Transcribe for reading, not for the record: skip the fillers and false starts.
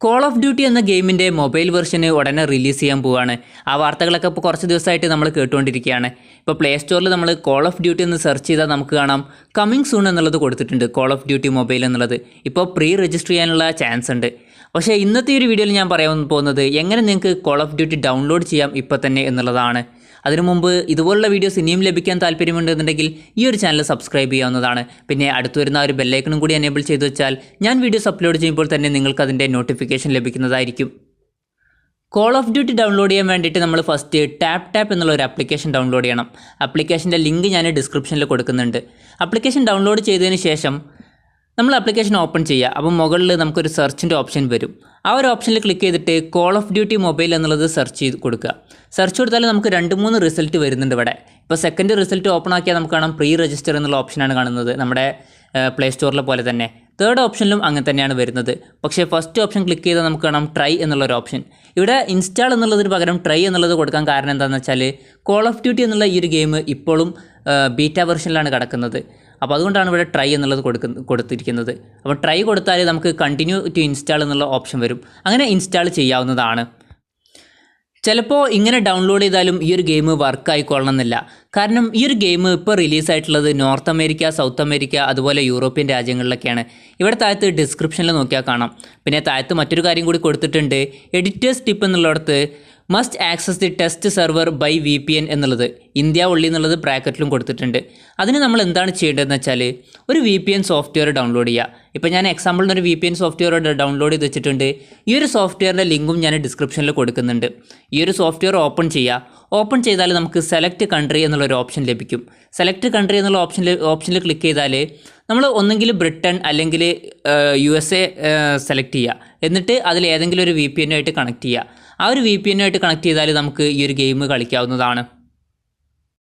Call of duty എന്ന ഗെയിമിൻ്റെ mobile വെർഷന് ഉടനെ റിലീസ് ചെയ്യാൻ പോവുകയാണ്. ആ വാർത്തകളൊക്കെ ഇപ്പോൾ കുറച്ച് ദിവസമായിട്ട് നമ്മൾ കേട്ടുകൊണ്ടിരിക്കുകയാണ്. ഇപ്പോൾ പ്ലേ സ്റ്റോറിൽ നമ്മൾ കോൾ ഓഫ് ഡ്യൂട്ടി എന്ന് സെർച്ച് ചെയ്താൽ നമുക്ക് കാണാം കമ്മിങ് സൂൺ എന്നുള്ളത് കൊടുത്തിട്ടുണ്ട്. കോൾ ഓഫ് ഡ്യൂട്ടി മൊബൈൽ എന്നുള്ളത് ഇപ്പോൾ പ്രീ രജിസ്റ്റർ ചെയ്യാനുള്ള ചാൻസ് ഉണ്ട്. പക്ഷേ ഇന്നത്തെ ഒരു വീഡിയോയിൽ ഞാൻ പറയാൻ പോകുന്നത് എങ്ങനെ നിങ്ങൾക്ക് കോൾ ഓഫ് ഡ്യൂട്ടി ഡൗൺലോഡ് ചെയ്യാം ഇപ്പോൾ തന്നെ എന്നുള്ളതാണ്. അതിനു മുമ്പ് ഇതുപോലുള്ള വീഡിയോസ് ഇനിയും ലഭിക്കാൻ താല്പര്യമുണ്ടെന്നുണ്ടെങ്കിൽ ഈ ഒരു ചാനൽ സബ്സ്ക്രൈബ് ചെയ്യാവുന്നതാണ്. പിന്നെ അടുത്ത് വരുന്ന ഒരു ബെല്ലൈക്കണും കൂടി എനേബിൾ ചെയ്തു വെച്ചാൽ ഞാൻ വീഡിയോസ് അപ്ലോഡ് ചെയ്യുമ്പോൾ തന്നെ നിങ്ങൾക്ക് അതിൻ്റെ നോട്ടിഫിക്കേഷൻ ലഭിക്കുന്നതായിരിക്കും. കോൾ ഓഫ് ഡ്യൂട്ടി ഡൗൺലോഡ് ചെയ്യാൻ വേണ്ടിയിട്ട് നമ്മൾ ഫസ്റ്റ് ടാപ്പ് എന്നുള്ള ഒരു ആപ്ലിക്കേഷൻ ഡൗൺലോഡ് ചെയ്യണം. ആപ്ലിക്കേഷൻ്റെ ലിങ്ക് ഞാൻ ഡിസ്ക്രിപ്ഷനിൽ കൊടുക്കുന്നുണ്ട്. ആപ്ലിക്കേഷൻ ഡൗൺലോഡ് ചെയ്തതിന് ശേഷം നമ്മൾ ആപ്ലിക്കേഷൻ ഓപ്പൺ ചെയ്യുക. അപ്പോൾ മുകളിൽ നമുക്കൊരു സെർച്ചിൻ്റെ ഓപ്ഷൻ വരും. ആ ഒരു ഓപ്ഷനിൽ ക്ലിക്ക് ചെയ്തിട്ട് കോൾ ഓഫ് ഡ്യൂട്ടി മൊബൈൽ എന്നുള്ളത് സെർച്ച് ചെയ്ത് കൊടുക്കുക. സെർച്ച് കൊടുത്താൽ നമുക്ക് 2-3 റിസൾട്ട് വരുന്നുണ്ട് ഇവിടെ. ഇപ്പോൾ സെക്കൻഡ് റിസൾട്ട് ഓപ്പൺ ആക്കിയാൽ നമുക്ക് കാണാം പ്രീ രജിസ്റ്റർ എന്നുള്ള ഓപ്ഷനാണ് കാണുന്നത്, നമ്മുടെ പ്ലേ സ്റ്റോറിലെ പോലെ തന്നെ. തേർഡ് ഓപ്ഷനിലും അങ്ങനെ തന്നെയാണ് വരുന്നത്. പക്ഷേ ഫസ്റ്റ് ഓപ്ഷൻ ക്ലിക്ക് ചെയ്താൽ നമുക്ക് കാണാം ട്രൈ എന്നുള്ളൊരു ഓപ്ഷൻ. ഇവിടെ ഇൻസ്റ്റാൾ എന്നുള്ളതിന് പകരം ട്രൈ എന്നുള്ളത് കൊടുക്കാൻ കാരണം എന്താണെന്ന് വെച്ചാൽ കോൾ ഓഫ് ഡ്യൂട്ടി എന്നുള്ള ഈ ഒരു ഗെയിം ഇപ്പോഴും ബീറ്റ വെർഷനിലാണ് കിടക്കുന്നത്. അപ്പോൾ അതുകൊണ്ടാണ് ഇവിടെ ട്രൈ എന്നുള്ളത് കൊടുത്തിരിക്കുന്നത്. അപ്പോൾ ട്രൈ കൊടുത്താൽ നമുക്ക് കണ്ടിന്യൂ ടു ഇൻസ്റ്റാൾ എന്നുള്ള ഓപ്ഷൻ വരും. അങ്ങനെ ഇൻസ്റ്റാൾ ചെയ്യാവുന്നതാണ്. ചിലപ്പോൾ ഇങ്ങനെ ഡൗൺലോഡ് ചെയ്താലും ഈ ഒരു ഗെയിം വർക്ക് ആയിക്കൊള്ളണമെന്നില്ല. കാരണം ഈ ഒരു ഗെയിം ഇപ്പോൾ റിലീസായിട്ടുള്ളത് നോർത്ത് അമേരിക്ക, സൗത്ത് അമേരിക്ക, അതുപോലെ യൂറോപ്യൻ രാജ്യങ്ങളിലൊക്കെയാണ്. ഇവിടെ താഴത്ത് ഡിസ്ക്രിപ്ഷനിൽ നോക്കിയാൽ കാണാം. പിന്നെ താഴത്ത് മറ്റൊരു കാര്യം കൂടി കൊടുത്തിട്ടുണ്ട്. എഡിറ്റേഴ്സ് ടിപ്പ് എന്നുള്ളിടത്ത് must access the test server by VPN എന്നുള്ളത് ഇന്ത്യ ഉള്ളി എന്നുള്ളത് ബ്രാക്കറ്റിലും കൊടുത്തിട്ടുണ്ട്. അതിന് നമ്മൾ എന്താണ് ചെയ്യേണ്ടതെന്ന് വെച്ചാൽ ഒരു VPN സോഫ്റ്റ്വെയർ ഡൗൺലോഡ് ചെയ്യുക. ഇപ്പോൾ ഞാൻ എക്സാമ്പിളിന് ഒരു VPN സോഫ്റ്റ്വെയർ ഡൗൺലോഡ് ചെയ്ത് വെച്ചിട്ടുണ്ട്. ഈ ഒരു സോഫ്റ്റ്വെയറിൻ്റെ ലിങ്കും ഞാൻ ഡിസ്ക്രിപ്ഷനിൽ കൊടുക്കുന്നുണ്ട്. ഈ ഒരു സോഫ്റ്റ്വെയർ ഓപ്പൺ ചെയ്യുക. ഓപ്പൺ ചെയ്താൽ നമുക്ക് സെലക്ട് കൺട്രി എന്നുള്ളൊരു ഓപ്ഷൻ ലഭിക്കും. സെലക്ട് കൺട്രി എന്നുള്ള ഓപ്ഷനിൽ ക്ലിക്ക് ചെയ്താൽ നമ്മൾ ഒന്നെങ്കിൽ ബ്രിട്ടൻ അല്ലെങ്കിൽ USA സെലക്ട് ചെയ്യുക. എന്നിട്ട് അതിൽ ഏതെങ്കിലും ഒരു VPN ആയിട്ട് കണക്ട് ചെയ്യുക. ആ ഒരു VPN ആയിട്ട് കണക്ട് ചെയ്താൽ നമുക്ക് ഈ ഒരു ഗെയിം കളിക്കാവുന്നതാണ്.